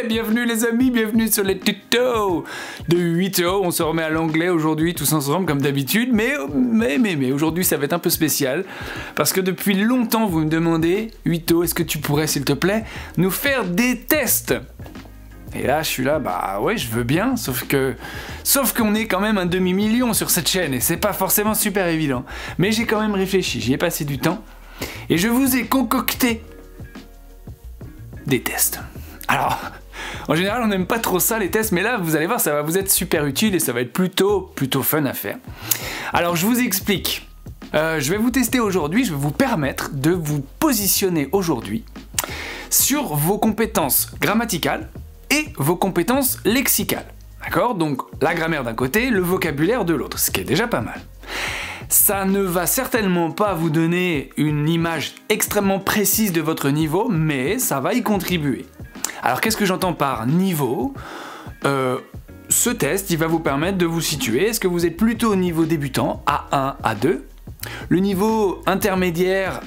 Bienvenue les amis, bienvenue sur les tutos de 8o. On se remet à l'anglais aujourd'hui tous ensemble comme d'habitude, mais aujourd'hui ça va être un peu spécial parce que depuis longtemps vous me demandez, 8o, est-ce que tu pourrais s'il te plaît nous faire des tests? Et là je suis là, bah ouais je veux bien, sauf qu'on est quand même un demi-million sur cette chaîne et c'est pas forcément super évident. Mais j'ai quand même réfléchi, j'y ai passé du temps et je vous ai concocté des tests. Alors, en général, on n'aime pas trop ça, les tests, mais là, vous allez voir, ça va vous être super utile et ça va être plutôt fun à faire. Alors, je vous explique. Je vais vous tester aujourd'hui, je vais vous permettre de vous positionner aujourd'hui sur vos compétences grammaticales et vos compétences lexicales. D'accord? Donc, la grammaire d'un côté, le vocabulaire de l'autre, ce qui est déjà pas mal. Ça ne va certainement pas vous donner une image extrêmement précise de votre niveau, mais ça va y contribuer. Alors qu'est-ce que j'entends par niveau? Ce test, il va vous permettre de vous situer. Est-ce que vous êtes plutôt au niveau débutant, A1, A2, le niveau intermédiaire,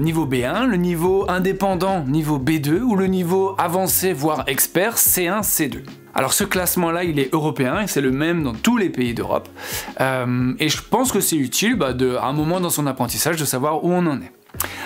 niveau B1, le niveau indépendant, niveau B2, ou le niveau avancé, voire expert, C1, C2. Alors ce classement-là, il est européen et c'est le même dans tous les pays d'Europe. Et je pense que c'est utile à un moment dans son apprentissage de savoir où on en est.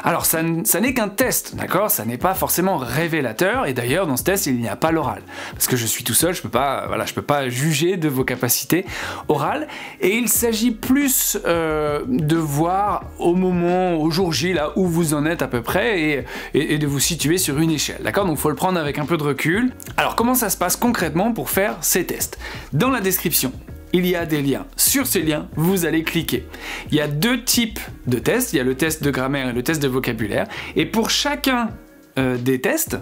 Alors ça n'est qu'un test, d'accord? Ça n'est pas forcément révélateur et d'ailleurs dans ce test il n'y a pas l'oral. Parce que je suis tout seul, je peux pas juger de vos capacités orales et il s'agit plus de voir au jour J là où vous en êtes à peu près et de vous situer sur une échelle, d'accord? Donc il faut le prendre avec un peu de recul. Alors comment ça se passe concrètement pour faire ces tests? Dans la description, il y a des liens. Sur ces liens, vous allez cliquer. Il y a deux types de tests. Il y a le test de grammaire et le test de vocabulaire. Et pour chacun des tests,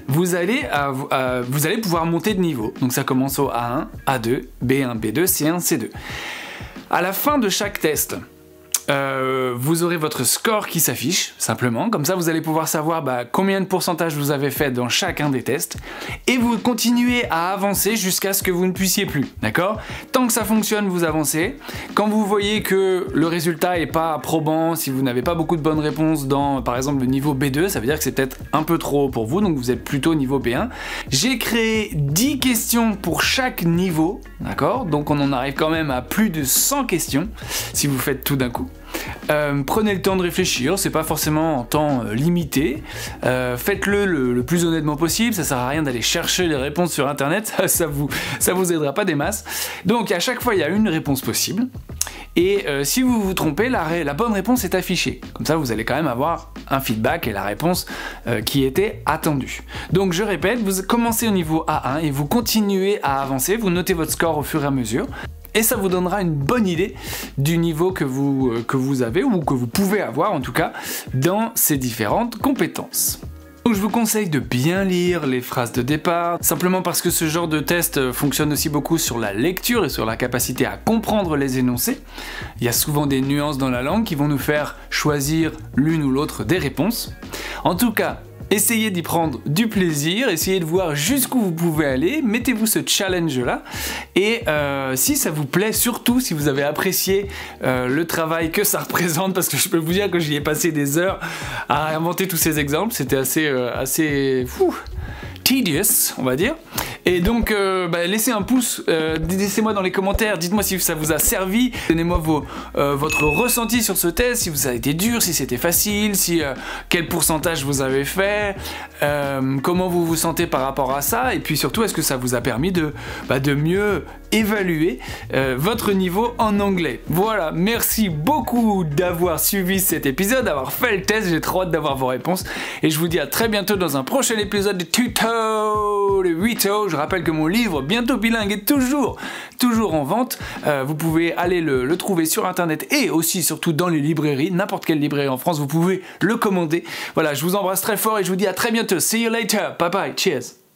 vous allez pouvoir monter de niveau. Donc ça commence au A1, A2, B1, B2, C1, C2. À la fin de chaque test, vous aurez votre score qui s'affiche, simplement. Comme ça, vous allez pouvoir savoir combien de pourcentage vous avez fait dans chacun des tests. Et vous continuez à avancer jusqu'à ce que vous ne puissiez plus, d'accord? Tant que ça fonctionne, vous avancez. Quand vous voyez que le résultat n'est pas probant, si vous n'avez pas beaucoup de bonnes réponses dans, par exemple, le niveau B2, ça veut dire que c'est peut-être un peu trop haut pour vous, donc vous êtes plutôt au niveau B1. J'ai créé 10 questions pour chaque niveau, d'accord? Donc on en arrive quand même à plus de 100 questions, si vous faites tout d'un coup. Prenez le temps de réfléchir, c'est pas forcément en temps limité, faites-le le plus honnêtement possible, ça sert à rien d'aller chercher les réponses sur internet, ça vous aidera pas des masses. Donc à chaque fois il y a une réponse possible, et si vous vous trompez, la bonne réponse est affichée, comme ça vous allez quand même avoir un feedback et la réponse qui était attendue. Donc je répète, vous commencez au niveau A1 et vous continuez à avancer, vous notez votre score au fur et à mesure, et ça vous donnera une bonne idée du niveau que vous avez, ou que vous pouvez avoir en tout cas, dans ces différentes compétences. Donc je vous conseille de bien lire les phrases de départ, simplement parce que ce genre de test fonctionne aussi beaucoup sur la lecture et sur la capacité à comprendre les énoncés. Il y a souvent des nuances dans la langue qui vont nous faire choisir l'une ou l'autre des réponses. En tout cas, essayez d'y prendre du plaisir, essayez de voir jusqu'où vous pouvez aller, mettez-vous ce challenge-là, et si ça vous plaît, surtout si vous avez apprécié le travail que ça représente, parce que je peux vous dire que j'y ai passé des heures à inventer tous ces exemples, c'était assez tedious, on va dire. Et donc, laissez un pouce, laissez-moi dans les commentaires, dites-moi si ça vous a servi, donnez-moi votre ressenti sur ce test, si ça a été dur, si c'était facile, quel pourcentage vous avez fait, comment vous vous sentez par rapport à ça, et puis surtout, est-ce que ça vous a permis de mieux évaluer votre niveau en anglais. Voilà, merci beaucoup d'avoir suivi cet épisode, d'avoir fait le test, j'ai trop hâte d'avoir vos réponses, et je vous dis à très bientôt dans un prochain épisode de Tuto de 8o. Je rappelle que mon livre Bientôt bilingue est toujours en vente. Vous pouvez aller le trouver sur internet et aussi surtout dans les librairies, n'importe quelle librairie en France, vous pouvez le commander. Voilà, je vous embrasse très fort et je vous dis à très bientôt. See you later. Bye bye. Cheers.